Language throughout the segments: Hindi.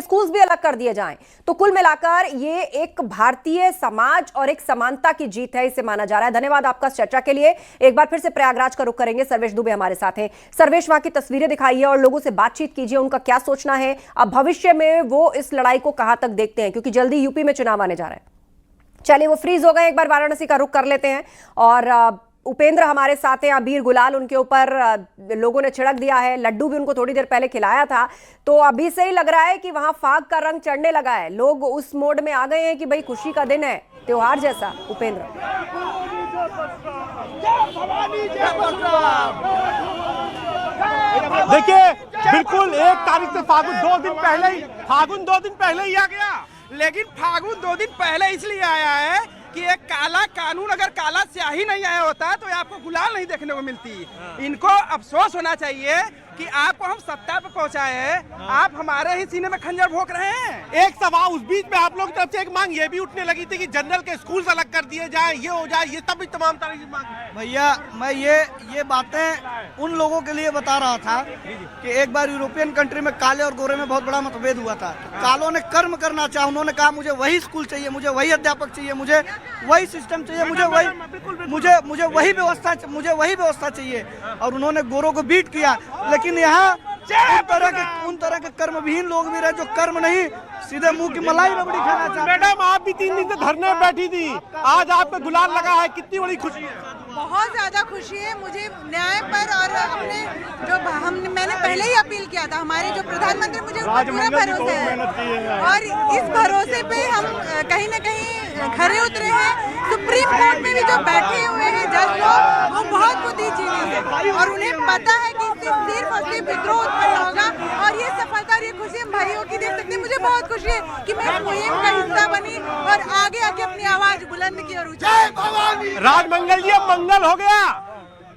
स्कूल्स भी अलग कर दिए जाएं। तो कुल मिलाकर ये एक भारतीय समाज और एक समानता की जीत है, इसे माना जा रहा है। धन्यवाद आपका इस चर्चा के लिए। एक बार फिर से प्रयागराज का रुख करेंगे, सर्वेश दुबे हमारे साथ हैं। सर्वेश, वहां की तस्वीरें दिखाइए और लोगों से बातचीत कीजिए, उनका क्या सोचना है, अब भविष्य में वो इस लड़ाई को कहां तक देखते हैं, क्योंकि जल्दी यूपी में चुनाव आने जा रहे हैं। चलिए, वो फ्रीज हो गए, एक बार वाराणसी का रुख कर लेते हैं। और उपेंद्र हमारे साथ हैं। अबीर गुलाल उनके ऊपर लोगों ने छिड़क दिया है, लड्डू भी उनको थोड़ी देर पहले खिलाया था, तो अभी से ही लग रहा है कि वहां फाग का रंग चढ़ने लगा है। लोग उस मोड में आ गए हैं कि भाई खुशी का दिन है, त्योहार जैसा। उपेंद्र, देखिए, बिल्कुल 1 तारीख से फागुन 2 दिन पहले ही आ गया। लेकिन फागुन 2 दिन पहले इसलिए आया है कि एक काला कानून, अगर काला स्याही नहीं आया होता तो आपको गुलाल नहीं देखने को मिलती। इनको अफसोस होना चाहिए कि आपको हम सत्ता पे पहुंचाए हैं, आप हमारे ही सीने में खंजर भोंक रहे हैं। एक सवाल, उस बीच में आप लोगों की तरफ से एक मांग ये भी उठने लगी थी कि जनरल के स्कूल अलग कर दिए जाए, ये हो जाए, ये सब भी तमाम तरह की मांग। भैया, मैं ये बातें उन लोगों के लिए बता रहा था कि एक बार यूरोपियन कंट्री में काले और गोरे में बहुत बड़ा मतभेद हुआ था। कालों ने कर्म करना चाहा, उन्होंने कहा मुझे वही स्कूल चाहिए, मुझे वही अध्यापक चाहिए, मुझे वही सिस्टम चाहिए, मुझे वही व्यवस्था चाहिए, और उन्होंने गोरों को बीट किया। लेकिन यहाँ उन तरह के कर्मविहीन लोग भी रहे जो कर्म नहीं, सीधे मुंह की मलाई रबड़ी खाना चाहते। मैडम, आप भी 3 दिन से धरने में बैठी थी, आज आप पे गुलाल लगा है, कितनी बड़ी खुशी है? बहुत ज्यादा खुशी है मुझे न्याय पर, और मैंने पहले ही अपील किया था, हमारे जो प्रधानमंत्री, मुझे पूरा भरोसा है, और इस भरोसे पे हम कहीं न कहीं खरे उतरे हैं। सुप्रीम कोर्ट में भी जो बैठे हुए हैं जज लोग, वो बहुत बुद्धिजीवी है और उन्हें पता है कि इससे सिर्फ और सिर्फ विद्रोह उत्पन्न होगा, और ये सफलता और ये खुशी हम भाइयों की देख सकते हैं। मुझे बहुत खुशी है कि मैं मुहिम का हिस्सा बनी और आगे आके अपनी आवाज बुलंद की और ऊंचाई। राजमंगल जी, अब मंगल हो गया।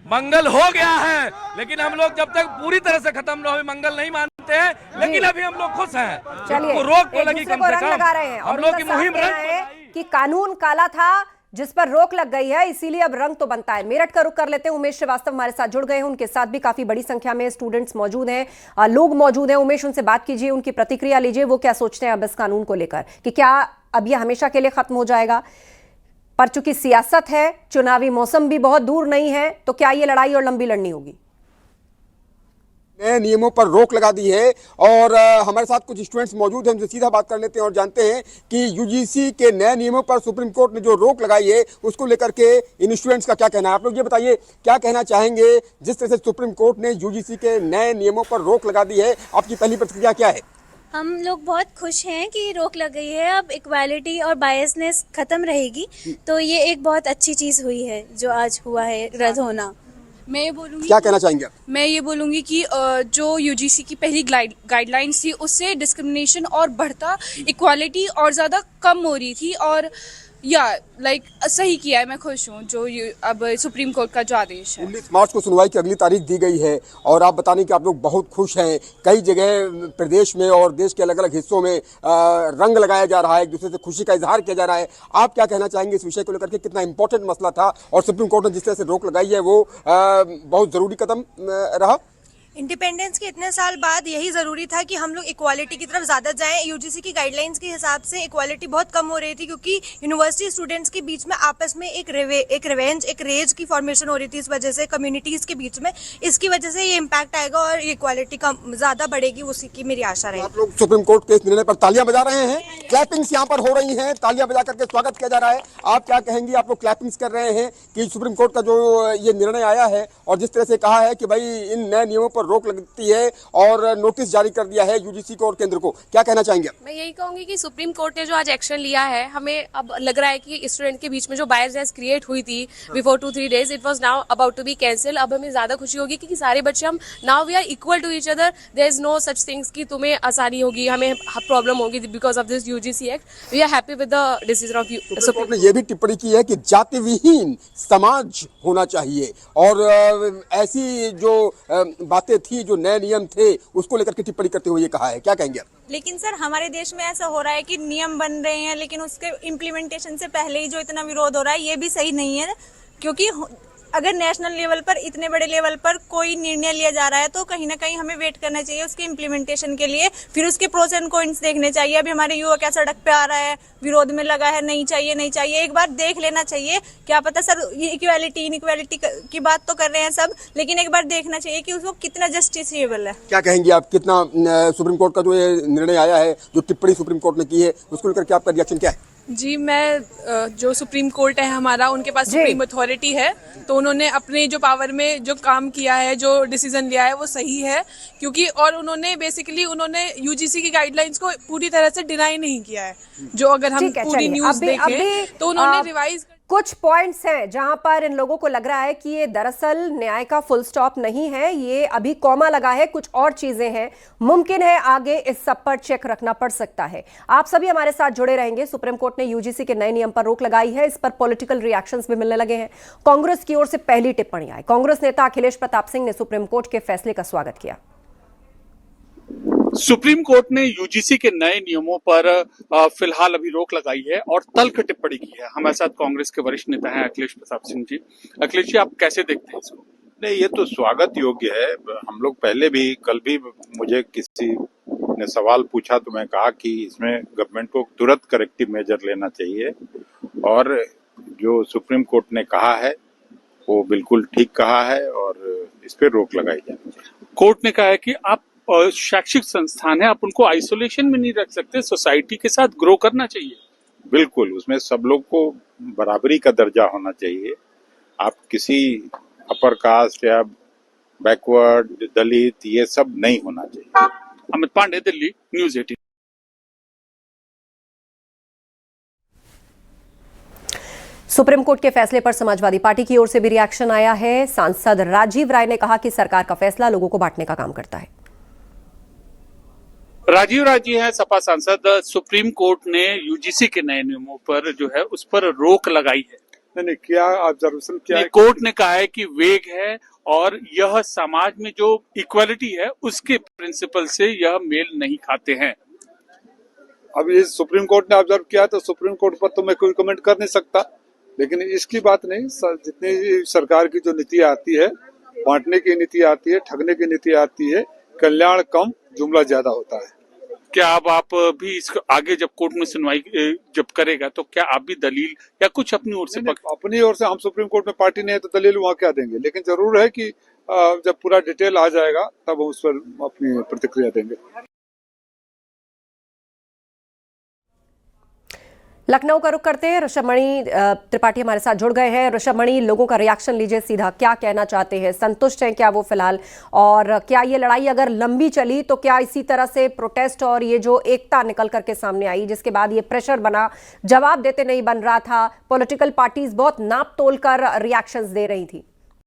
मंगल हो गया है, लेकिन हम लोग जब तक पूरी तरह से खत्म न हो मंगल नहीं मानते हैं। लेकिन अभी हम लोग खुश हैं। चलिए, रोक तो लगी, कम से कम लगा रहे हैं। हम लोग की मुहिम है कि कानून काला था जिस पर रोक लग गई है, इसीलिए अब रंग तो बनता है। मेरठ का रुख कर लेते हैं। उमेश श्रीवास्तव हमारे साथ जुड़ गए हैं, उनके साथ भी काफी बड़ी संख्या में स्टूडेंट्स मौजूद हैं, लोग मौजूद हैं। उमेश, उनसे बात कीजिए, उनकी प्रतिक्रिया लीजिए, वो क्या सोचते हैं अब इस कानून को लेकर, कि क्या अब ये हमेशा के लिए खत्म हो जाएगा? पर चूंकि सियासत है, चुनावी मौसम भी बहुत दूर नहीं है, तो क्या ये लड़ाई और लंबी लड़नी होगी? नए नियमों पर रोक लगा दी है, और हमारे साथ कुछ स्टूडेंट्स मौजूद हैं, उनसे सीधा बात कर लेते हैं और जानते हैं कि यूजीसी के नए नियमों पर सुप्रीम कोर्ट ने जो रोक लगाई है उसको लेकर के इन स्टूडेंट्स का क्या कहना है। आप लोग ये बताइए, क्या कहना चाहेंगे जिस तरह से सुप्रीम कोर्ट ने यूजीसी के नए नियमों पर रोक लगा दी है, आपकी पहली प्रतिक्रिया क्या है? हम लोग बहुत खुश हैं कि रोक लग गई है, अब इक्वालिटी और बायसनेस खत्म रहेगी, तो ये एक बहुत अच्छी चीज हुई है जो आज हुआ है रद्द होना। मैं ये बोलूँगी, क्या कहना चाहेंगे आप? मैं ये बोलूँगी कि जो यूजीसी की पहली गाइडलाइंस थी उससे डिस्क्रिमिनेशन और बढ़ता, इक्वालिटी और ज़्यादा कम हो रही थी, और सही किया है। मैं खुश हूँ जो अब सुप्रीम कोर्ट का जो आदेश है। 19 मार्च को सुनवाई की अगली तारीख दी गई है, और आप बताने कि आप लोग बहुत खुश हैं। कई जगह प्रदेश में और देश के अलग अलग हिस्सों में रंग लगाया जा रहा है, एक दूसरे से खुशी का इजहार किया जा रहा है। आप क्या कहना चाहेंगे इस विषय को लेकर के? कितना इंपॉर्टेंट मसला था, और सुप्रीम कोर्ट ने जिस तरह से रोक लगाई है वो बहुत जरूरी कदम रहा। इंडिपेंडेंस के इतने साल बाद यही जरूरी था कि हम लोग इक्वालिटी की तरफ ज्यादा जाएं। यूजीसी की गाइडलाइंस के हिसाब से इक्वालिटी बहुत कम हो रही थी, क्योंकि यूनिवर्सिटी स्टूडेंट्स के बीच में आपस में एक रेज की फॉर्मेशन हो रही थी। इस वजह से कम्युनिटीज के बीच में इसकी वजह से ये इम्पैक्ट आएगा और इक्वालिटी कम ज्यादा बढ़ेगी, उसी की मेरी आशा रही। आप लोग सुप्रीम कोर्ट के इस निर्णय पर तालियां बजा रहे हैं, क्लैपिंग्स यहाँ पर हो रही हैं, तालियां बजा करके स्वागत किया जा रहा है। आप क्या कहेंगी? आप लोग क्लैपिंग्स कर रहे हैं कि सुप्रीम कोर्ट का जो ये निर्णय आया है, और जिस तरह से कहा है कि भाई इन नए नियमों पर रोक लगती है और नोटिस जारी कर दिया है यूजीसी को और केंद्र को, क्या कहना चाहेंगे? मैं यही कहूंगी कि सुप्रीम कोर्ट ने जो आज एक्शन लिया है, हमें अब लग रहा है कि स्टूडेंट के बीच में जो बायसनेस क्रिएट हुई थी before 2-3 days, it was now about to be cancel. अब हमें ज्यादा खुशी होगी कि सारे बच्चे हम now we are equal to each other. There is no such things कि तुम्हें आसानी होगी, हमें प्रॉब्लम होगी because of this UGC act. We are happy with the decision of Supreme Court ने यह भी टिप्पणी की है कि जाति विहीन समाज होना चाहिए, और ऐसी जो बातें थी, जो नए नियम थे, उसको लेकर के टिप्पणी करते हुए ये कहा है। क्या कहेंगे? लेकिन सर, हमारे देश में ऐसा हो रहा है कि नियम बन रहे हैं, लेकिन उसके इम्प्लीमेंटेशन से पहले ही जो इतना विरोध हो रहा है, ये भी सही नहीं है, क्योंकि अगर नेशनल लेवल पर इतने बड़े लेवल पर कोई निर्णय लिया जा रहा है तो कहीं ना कहीं हमें वेट करना चाहिए उसके इम्प्लीमेंटेशन के लिए, फिर उसके प्रोस एंड कॉन्स देखने चाहिए। अभी हमारे युवा क्या सड़क पे आ रहा है, विरोध में लगा है, नहीं चाहिए नहीं चाहिए, एक बार देख लेना चाहिए। क्या पता सर ये इक्वालिटी इनइक्वालिटी की बात तो कर रहे हैं सब, लेकिन एक बार देखना चाहिए कि उसको कितना जस्टिसेबल है। क्या कहेंगे आप, कितना सुप्रीम कोर्ट का जो ये निर्णय आया है, जो टिप्पणी सुप्रीम कोर्ट ने की है, उसको लेकर के आपका रिएक्शन क्या है? जी, मैं जो सुप्रीम कोर्ट है हमारा, उनके पास सुप्रीम अथॉरिटी है, तो उन्होंने अपने जो पावर में जो काम किया है, जो डिसीजन लिया है वो सही है, क्योंकि और उन्होंने बेसिकली उन्होंने यूजीसी की गाइडलाइंस को पूरी तरह से डिनाई नहीं किया है। जो अगर हम पूरी न्यूज देखें तो उन्होंने रिवाइज कुछ पॉइंट्स हैं जहां पर इन लोगों को लग रहा है कि ये दरअसल न्याय का फुल स्टॉप नहीं है, ये अभी कॉमा लगा है, कुछ और चीजें हैं। मुमकिन है आगे इस सब पर चेक रखना पड़ सकता है। आप सभी हमारे साथ जुड़े रहेंगे। सुप्रीम कोर्ट ने यूजीसी के नए नियम पर रोक लगाई है, इस पर पॉलिटिकल रिएक्शंस भी मिलने लगे हैं। कांग्रेस की ओर से पहली टिप्पणी आई। कांग्रेस नेता अखिलेश प्रताप सिंह ने सुप्रीम कोर्ट के फैसले का स्वागत किया। सुप्रीम कोर्ट ने यूजीसी के नए नियमों पर फिलहाल अभी रोक लगाई है और तल्ख टिप्पणी की है। हमारे साथ कांग्रेस के वरिष्ठ नेता हैं अखिलेश प्रताप सिंह जी। अखिलेश जी, आप कैसे देखते हैं इसको? नहीं, ये तो स्वागत योग्य है। हम लोग पहले भी, कल भी मुझे किसी ने सवाल पूछा तो मैं कहा कि इसमें गवर्नमेंट को तुरंत करेक्टिव मेजर लेना चाहिए, और जो सुप्रीम कोर्ट ने कहा है वो बिल्कुल ठीक कहा है और इस पर रोक लगाई जानी चाहिए। कोर्ट ने कहा है कि आप शैक्षिक संस्थान है, आप उनको आइसोलेशन में नहीं रख सकते, सोसाइटी के साथ ग्रो करना चाहिए। बिल्कुल, उसमें सब लोग को बराबरी का दर्जा होना चाहिए। आप किसी अपर कास्ट या बैकवर्ड, दलित, ये सब नहीं होना चाहिए। Amit Pandey, Delhi, News 18। Supreme Court के फैसले पर समाजवादी पार्टी की ओर से भी रिएक्शन आया है। सांसद राजीव राय ने कहा कि सरकार का फैसला लोगों को बांटने का काम करता है। राजीव राय जी हैं सपा सांसद। सुप्रीम कोर्ट ने यूजीसी के नए नियमों पर जो है उस पर रोक लगाई है। नहीं, क्या ऑब्जर्वेशन क्या है? कोर्ट ने कहा है कि वेग है और यह समाज में जो इक्वालिटी है उसके प्रिंसिपल से यह मेल नहीं खाते हैं। अब ये सुप्रीम कोर्ट ने ऑब्जर्व किया तो सुप्रीम कोर्ट पर तो मैं कोई कमेंट कर नहीं सकता, लेकिन इसकी बात नहीं। जितनी सरकार की जो नीति आती है, बांटने की नीति आती है, ठगने की नीति आती है, कल्याण कम जुमला ज्यादा होता है। क्या अब आप भी इसको आगे जब कोर्ट में सुनवाई जब करेगा तो क्या आप भी दलील या कुछ अपनी ओर से? अपनी ओर से हम सुप्रीम कोर्ट में पार्टी नहीं है तो दलील वहाँ क्या देंगे, लेकिन जरूर है कि जब पूरा डिटेल आ जाएगा तब हम उस पर अपनी प्रतिक्रिया देंगे। लखनऊ का रुख करते हैं, ऋषभमणि त्रिपाठी हमारे साथ जुड़ गए हैं। ऋषभमणि, लोगों का रिएक्शन लीजिए सीधा, क्या कहना चाहते हैं? संतुष्ट हैं क्या वो फिलहाल? और क्या ये लड़ाई अगर लंबी चली तो क्या इसी तरह से प्रोटेस्ट और ये जो एकता निकल करके सामने आई, जिसके बाद ये प्रेशर बना, जवाब देते नहीं बन रहा था, पॉलिटिकल पार्टीज बहुत नाप तोल कर रिएक्शंस दे रही थी?